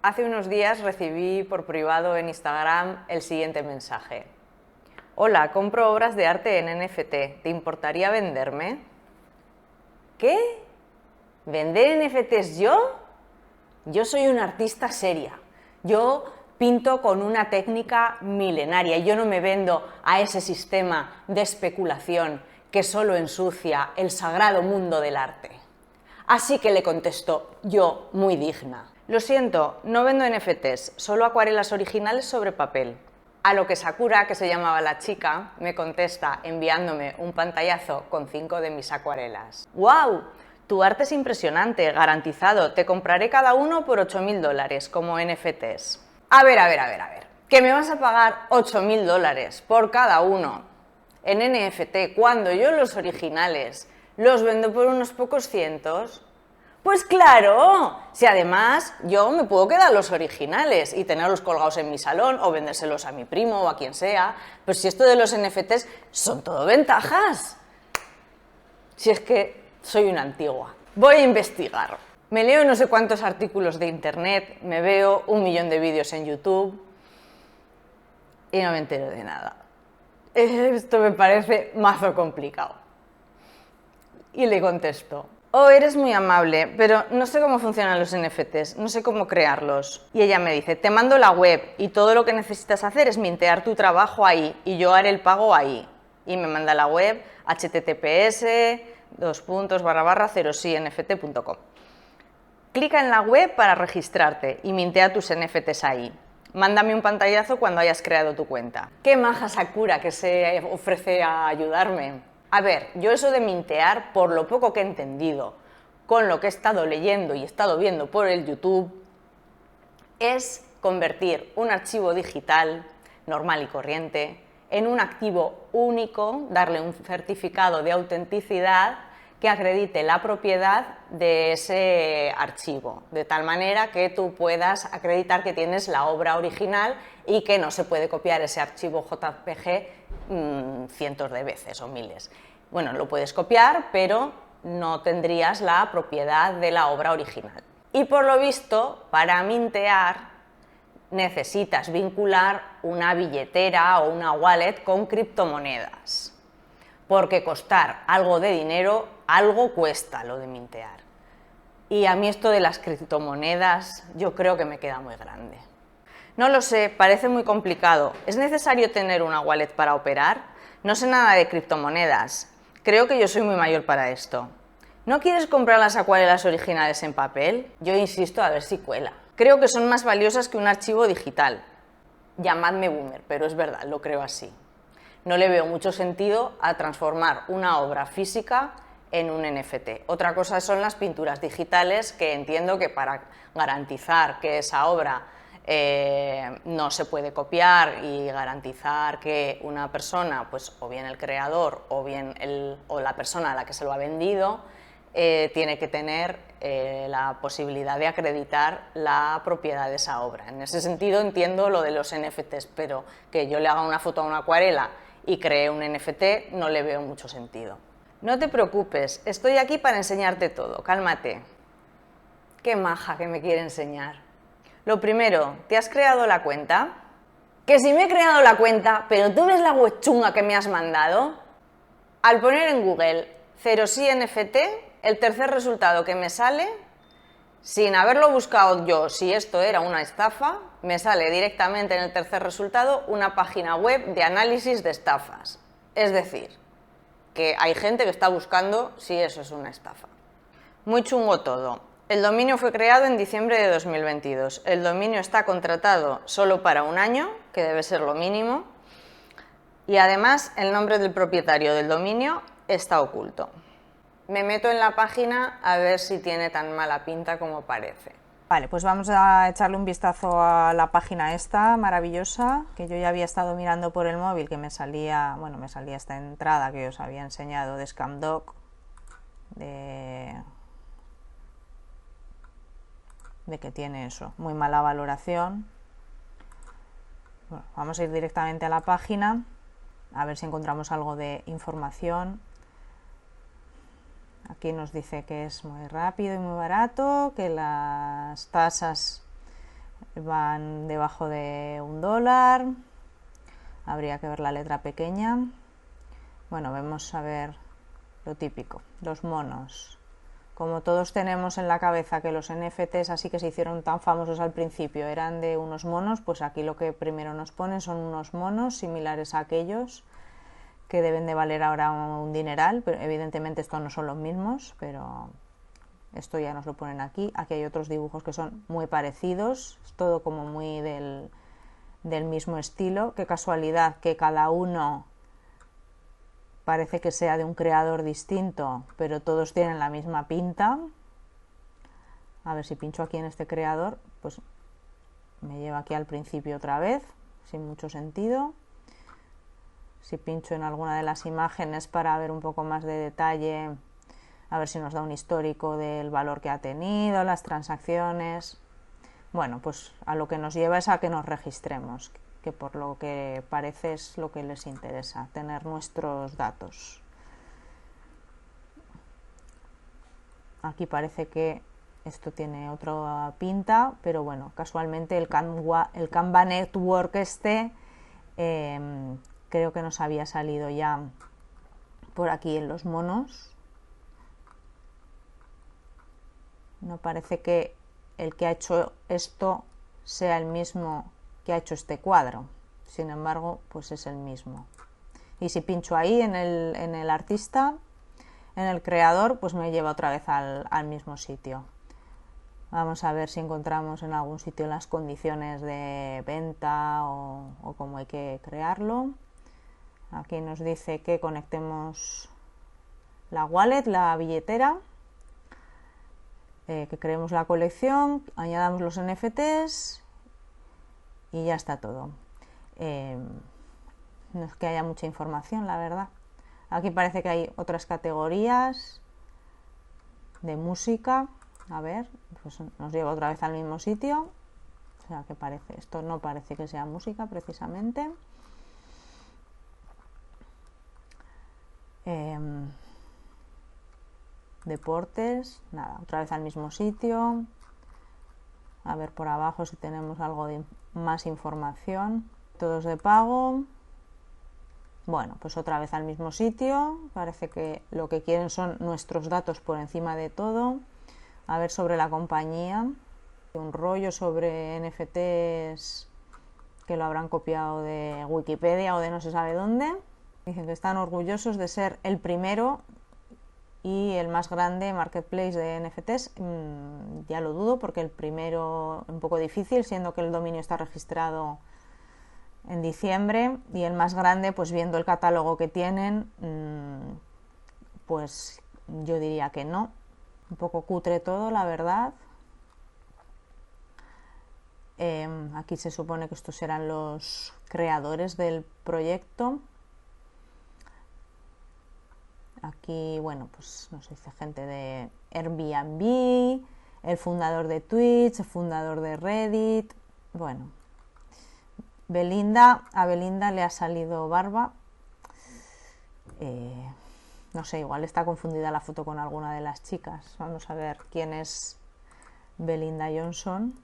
Hace unos días recibí por privado en Instagram el siguiente mensaje. Hola, compro obras de arte en NFT. ¿Te importaría venderme? ¿Qué? ¿Vender NFTs yo? Yo soy una artista seria. Yo pinto con una técnica milenaria y yo no me vendo a ese sistema de especulación que solo ensucia el sagrado mundo del arte. Así que le contesto yo, muy digna. Lo siento, no vendo NFTs, solo acuarelas originales sobre papel. A lo que Sakura, que se llamaba la chica, me contesta enviándome un pantallazo con 5 de mis acuarelas. ¡Wow! Tu arte es impresionante, garantizado. Te compraré cada uno por $8.000 como NFTs. A ver. ¿Que me vas a pagar $8.000 por cada uno en NFT cuando yo los originales los vendo por unos pocos cientos? Pues claro, si además yo me puedo quedar los originales y tenerlos colgados en mi salón o vendérselos a mi primo o a quien sea, pues si esto de los NFTs son todo ventajas. Si es que soy una antigua. Voy a investigar. Me leo no sé cuántos artículos de internet, me veo 1 millón de vídeos en YouTube y no me entero de nada. Esto me parece mazo complicado. Y le contesto. Oh, eres muy amable, pero no sé cómo funcionan los NFTs, no sé cómo crearlos. Y ella me dice, te mando la web y todo lo que necesitas hacer es mintear tu trabajo ahí y yo haré el pago ahí. Y me manda la web https://0sinft.com. Clica en la web para registrarte y mintea tus NFTs ahí. Mándame un pantallazo cuando hayas creado tu cuenta. ¡Qué maja Sakura que se ofrece a ayudarme! A ver, yo eso de mintear, por lo poco que he entendido, con lo que he estado leyendo y he estado viendo por el YouTube, es convertir un archivo digital, normal y corriente, en un activo único, darle un certificado de autenticidad que acredite la propiedad de ese archivo, de tal manera que tú puedas acreditar que tienes la obra original y que no se puede copiar ese archivo JPG cientos de veces o miles. Bueno, lo puedes copiar, pero no tendrías la propiedad de la obra original. Y por lo visto, para mintear necesitas vincular una billetera o una wallet con criptomonedas, porque costar algo de dinero, algo cuesta lo de mintear. Y a mí esto de las criptomonedas yo creo que me queda muy grande. No lo sé, parece muy complicado. ¿Es necesario tener una wallet para operar? No sé nada de criptomonedas. Creo que yo soy muy mayor para esto. ¿No quieres comprar las acuarelas originales en papel? Yo insisto a ver si cuela. Creo que son más valiosas que un archivo digital. Llamadme boomer, pero es verdad, lo creo así. No le veo mucho sentido a transformar una obra física en un NFT. Otra cosa son las pinturas digitales, que entiendo que para garantizar que esa obra no se puede copiar y garantizar que una persona, pues o bien el creador o bien la persona a la que se lo ha vendido, tiene que tener la posibilidad de acreditar la propiedad de esa obra. En ese sentido entiendo lo de los NFTs, pero que yo le haga una foto a una acuarela y cree un NFT no le veo mucho sentido. No te preocupes, estoy aquí para enseñarte todo, cálmate. Qué maja que me quiere enseñar. Lo primero, ¿te has creado la cuenta? Que si me he creado la cuenta, pero tú ves la web chunga que me has mandado. Al poner en Google CeroSiNFT, el tercer resultado que me sale, sin haberlo buscado yo si esto era una estafa, me sale directamente en el tercer resultado una página web de análisis de estafas. Es decir, que hay gente que está buscando si eso es una estafa. Muy chungo todo. El dominio fue creado en diciembre de 2022. El dominio está contratado solo para 1 año, que debe ser lo mínimo, y además el nombre del propietario del dominio está oculto. Me meto en la página a ver si tiene tan mala pinta como parece. Vale, pues vamos a echarle un vistazo a la página esta maravillosa, que yo ya había estado mirando por el móvil, que me salía esta entrada que os había enseñado de Scamdog, de que tiene eso, muy mala valoración. Bueno, vamos a ir directamente a la página, a ver si encontramos algo de información. Aquí nos dice que es muy rápido y muy barato, que las tasas van debajo de $1. Habría que ver la letra pequeña. Bueno, vamos a ver lo típico, los monos. Como todos tenemos en la cabeza que los NFTs así que se hicieron tan famosos al principio eran de unos monos, pues aquí lo que primero nos ponen son unos monos similares a aquellos que deben de valer ahora un dineral, pero evidentemente estos no son los mismos, pero esto ya nos lo ponen aquí. Aquí hay otros dibujos que son muy parecidos, es todo como muy del mismo estilo. Qué casualidad que cada uno parece que sea de un creador distinto, pero todos tienen la misma pinta. A ver si pincho aquí en este creador, pues me lleva aquí al principio otra vez, sin mucho sentido. Si pincho en alguna de las imágenes para ver un poco más de detalle, a ver si nos da un histórico del valor que ha tenido, las transacciones. Bueno, pues a lo que nos lleva es a que nos registremos, que por lo que parece es lo que les interesa, tener nuestros datos. Aquí parece que esto tiene otra pinta, pero bueno, casualmente el Canva Network creo que nos había salido ya por aquí en los monos. No parece que el que ha hecho esto sea el mismo que ha hecho este cuadro, sin embargo pues es el mismo. Y si pincho ahí en el artista, en el creador, pues me lleva otra vez al mismo sitio. Vamos a ver si encontramos en algún sitio las condiciones de venta o cómo hay que crearlo. Aquí nos dice que conectemos la wallet, la billetera, que creemos la colección, añadamos los NFTs y ya está todo. No es que haya mucha información, la verdad. Aquí parece que hay otras categorías de música. A ver, pues nos lleva otra vez al mismo sitio. O sea, que parece, esto no parece que sea música precisamente. Deportes, nada, otra vez al mismo sitio. A ver por abajo si tenemos algo de más información. Todos de pago. Bueno, pues otra vez al mismo sitio. Parece que lo que quieren son nuestros datos por encima de todo. A ver sobre la compañía. Un rollo sobre NFTs que lo habrán copiado de Wikipedia o de no se sabe dónde. Dicen que están orgullosos de ser el primero y el más grande marketplace de NFTs. Ya lo dudo porque el primero un poco difícil, siendo que el dominio está registrado en diciembre, y el más grande, pues viendo el catálogo que tienen, pues yo diría que no. Un poco cutre todo, la verdad. Aquí se supone que estos serán los creadores del proyecto. Aquí, bueno, pues nos dice gente de Airbnb, el fundador de Twitch, el fundador de Reddit. Bueno, a Belinda le ha salido barba. No sé, igual está confundida la foto con alguna de las chicas. Vamos a ver quién es Belinda Johnson.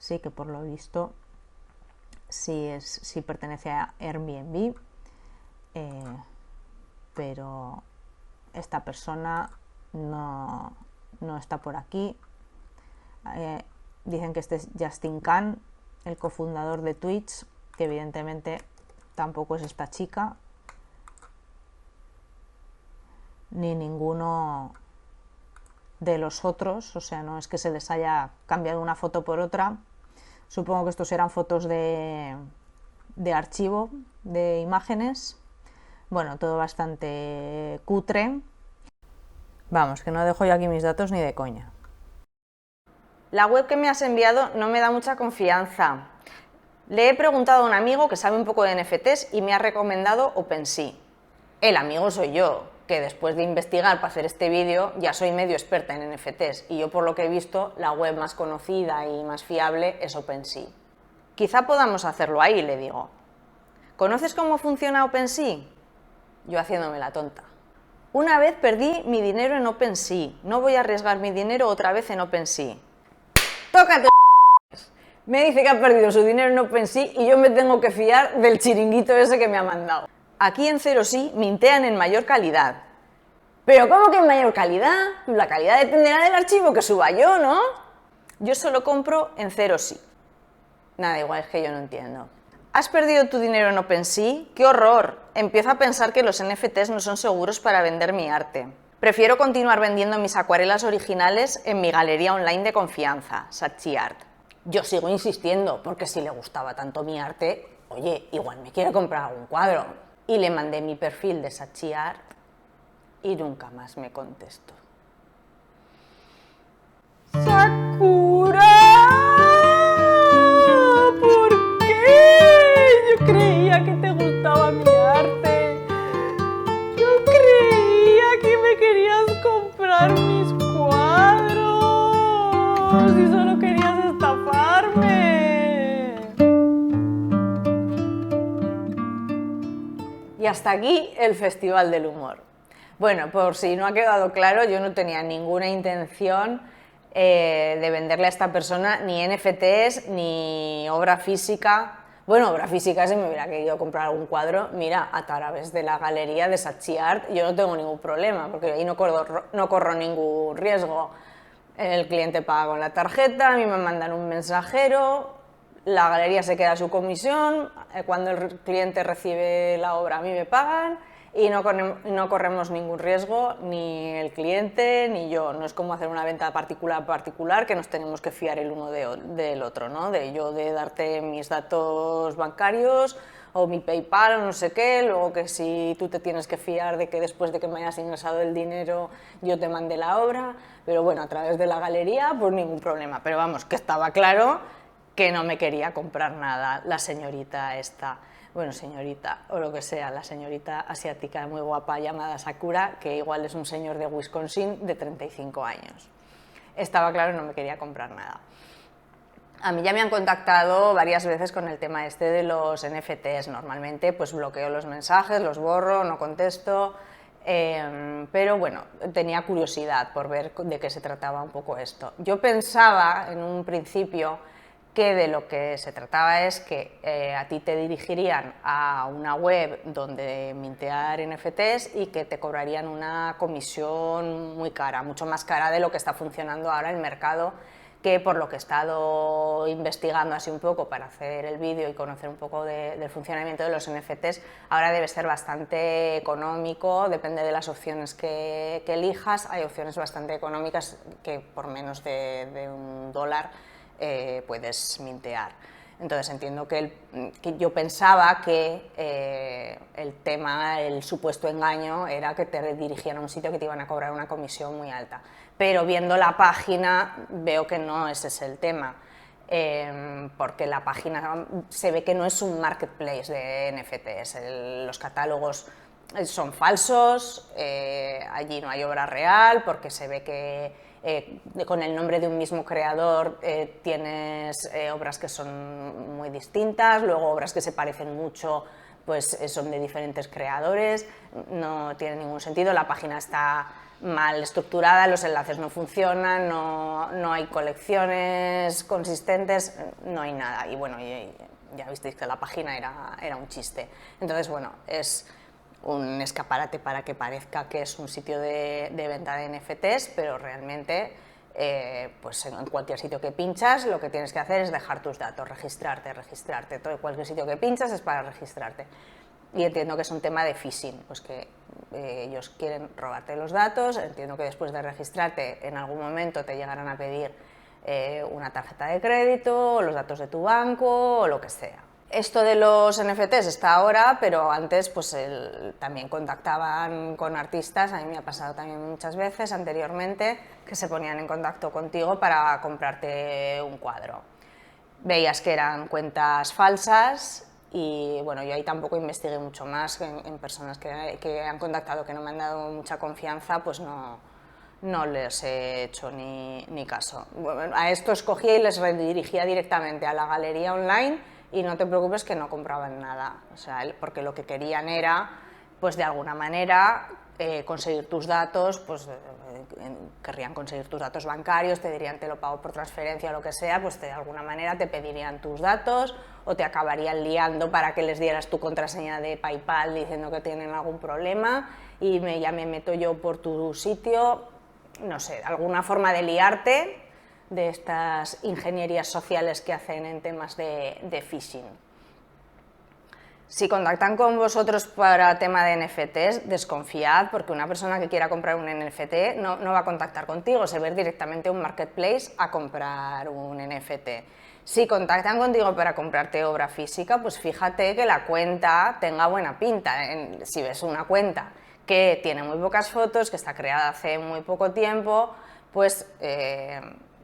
Sí, que por lo visto sí pertenece a Airbnb. Pero esta persona no está por aquí. Dicen que este es Justin Kan, el cofundador de Twitch, que evidentemente tampoco es esta chica, ni ninguno de los otros. O sea, no es que se les haya cambiado una foto por otra. Supongo que estos eran fotos de archivo, de imágenes. Bueno, todo bastante cutre. Vamos, que no dejo yo aquí mis datos ni de coña. La web que me has enviado no me da mucha confianza. Le he preguntado a un amigo que sabe un poco de NFTs y me ha recomendado OpenSea. El amigo soy yo, que después de investigar para hacer este vídeo ya soy medio experta en NFTs, y yo, por lo que he visto, la web más conocida y más fiable es OpenSea. Quizá podamos hacerlo ahí, le digo. ¿Conoces cómo funciona OpenSea? Yo haciéndome la tonta. Una vez perdí mi dinero en OpenSea, no voy a arriesgar mi dinero otra vez en OpenSea. tócate. Me dice que ha perdido su dinero en OpenSea y yo me tengo que fiar del chiringuito ese que me ha mandado. Aquí en ZeroSea mintean en mayor calidad. ¿Pero cómo que en mayor calidad? La calidad dependerá del archivo que suba yo, ¿no? Yo solo compro en ZeroSea. Nada, igual es que yo no entiendo. ¿Has perdido tu dinero en OpenSea? ¡Qué horror! Empiezo a pensar que los NFTs no son seguros para vender mi arte. Prefiero continuar vendiendo mis acuarelas originales en mi galería online de confianza, Saatchiart. Yo sigo insistiendo, porque si le gustaba tanto mi arte, oye, igual me quiere comprar algún cuadro. Y le mandé mi perfil de Saatchiart y nunca más me contestó. ¡Sakura! ¿Por qué? Yo creía que te gustaba mi arte. Yo creía que me querías comprar mis cuadros y solo querías estafarme. Y hasta aquí el Festival del Humor. Bueno, por si no ha quedado claro, yo no tenía ninguna intención de venderle a esta persona ni NFTs ni obra física. Bueno, obra física, si me hubiera querido comprar algún cuadro, mira, a través de la galería de Saatchiart yo no tengo ningún problema, porque ahí no corro ningún riesgo. El cliente paga con la tarjeta, a mí me mandan un mensajero, la galería se queda su comisión, cuando el cliente recibe la obra a mí me pagan y no corremos ningún riesgo, ni el cliente ni yo. No es como hacer una venta particular a particular, que nos tenemos que fiar el uno del otro, ¿no? De darte mis datos bancarios o mi PayPal o no sé qué, luego que si tú te tienes que fiar de que después de que me hayas ingresado el dinero yo te mandé la obra, pero bueno, a través de la galería pues ningún problema. Pero vamos, que estaba claro que no me quería comprar nada la señorita esta. Bueno, señorita, o lo que sea, la señorita asiática muy guapa llamada Sakura, que igual es un señor de Wisconsin de 35 años. Estaba claro que no me quería comprar nada. A mí ya me han contactado varias veces con el tema este de los NFTs. Normalmente pues bloqueo los mensajes, los borro, no contesto, pero bueno, tenía curiosidad por ver de qué se trataba un poco esto. Yo pensaba en un principio que de lo que se trataba es que a ti te dirigirían a una web donde mintear NFTs y que te cobrarían una comisión muy cara, mucho más cara de lo que está funcionando ahora el mercado, que por lo que he estado investigando así un poco para hacer el vídeo y conocer un poco del funcionamiento de los NFTs, ahora debe ser bastante económico, depende de las opciones que elijas. Hay opciones bastante económicas que por menos de $1 puedes mintear. Entonces entiendo que yo pensaba que el tema, el supuesto engaño era que te dirigían a un sitio que te iban a cobrar una comisión muy alta, pero viendo la página veo que no ese es el tema, porque la página se ve que no es un marketplace de NFTs, los catálogos son falsos, allí no hay obra real porque se ve que con el nombre de un mismo creador tienes obras que son muy distintas, luego obras que se parecen mucho pues son de diferentes creadores, no tiene ningún sentido, la página está mal estructurada, los enlaces no funcionan, no hay colecciones consistentes, no hay nada. Y bueno, ya visteis que la página era un chiste. Entonces, bueno, es un escaparate para que parezca que es un sitio de venta de NFTs, pero realmente pues en cualquier sitio que pinchas lo que tienes que hacer es dejar tus datos, registrarte. Cualquier sitio que pinchas es para registrarte. Y entiendo que es un tema de phishing, pues que ellos quieren robarte los datos. Entiendo que después de registrarte en algún momento te llegarán a pedir una tarjeta de crédito, o los datos de tu banco o lo que sea. Esto de los NFTs está ahora, pero antes pues también contactaban con artistas, a mí me ha pasado también muchas veces anteriormente, que se ponían en contacto contigo para comprarte un cuadro. Veías que eran cuentas falsas y bueno, yo ahí tampoco investigué mucho más en personas que han contactado, que no me han dado mucha confianza, pues no les he hecho ni caso. Bueno, a estos cogía y les redirigía directamente a la galería online. Y no te preocupes que no compraban nada, o sea, porque lo que querían era, pues de alguna manera, conseguir tus datos, pues querrían conseguir tus datos bancarios, te dirían te lo pago por transferencia o lo que sea, pues de alguna manera te pedirían tus datos o te acabarían liando para que les dieras tu contraseña de PayPal diciendo que tienen algún problema y ya me meto yo por tu sitio, no sé, alguna forma de liarte de estas ingenierías sociales que hacen en temas de phishing. Si contactan con vosotros para tema de NFTs, desconfiad, porque una persona que quiera comprar un NFT no va a contactar contigo, se va a ir directamente a un marketplace a comprar un NFT. Si contactan contigo para comprarte obra física, pues fíjate que la cuenta tenga buena pinta. Si ves una cuenta que tiene muy pocas fotos, que está creada hace muy poco tiempo, pues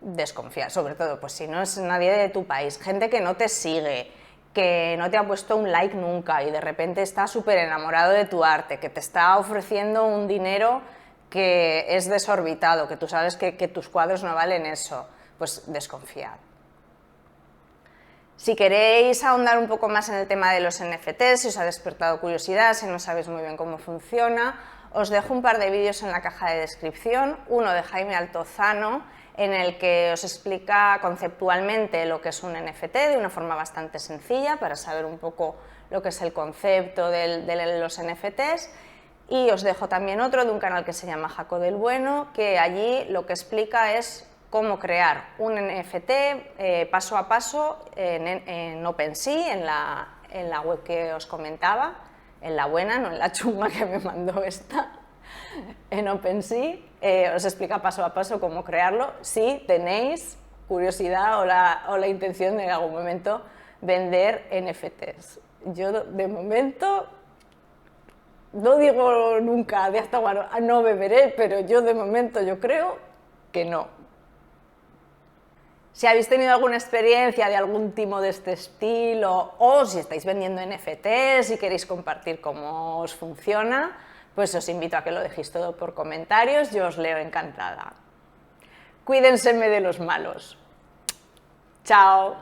desconfía. Sobre todo, pues si no es nadie de tu país, gente que no te sigue, que no te ha puesto un like nunca y de repente está súper enamorado de tu arte, que te está ofreciendo un dinero que es desorbitado, que tú sabes que tus cuadros no valen eso, pues desconfiad. Si queréis ahondar un poco más en el tema de los NFTs, si os ha despertado curiosidad, si no sabéis muy bien cómo funciona, os dejo un par de vídeos en la caja de descripción, uno de Jaime Altozano, en el que os explica conceptualmente lo que es un NFT de una forma bastante sencilla para saber un poco lo que es el concepto de los NFTs, y os dejo también otro de un canal que se llama Jaco del Bueno, que allí lo que explica es cómo crear un NFT paso a paso en OpenSea, en la web que os comentaba, en la buena, no en la chunga que me mandó esta. En OpenSea os explica paso a paso cómo crearlo si tenéis curiosidad o la intención de en algún momento vender NFTs. Yo de momento no digo nunca de hasta bueno, no beberé, pero yo de momento yo creo que no. Si habéis tenido alguna experiencia de algún timo de este estilo o si estáis vendiendo NFTs y queréis compartir cómo os funciona, pues os invito a que lo dejéis todo por comentarios, yo os leo encantada. Cuídense de los malos. Chao.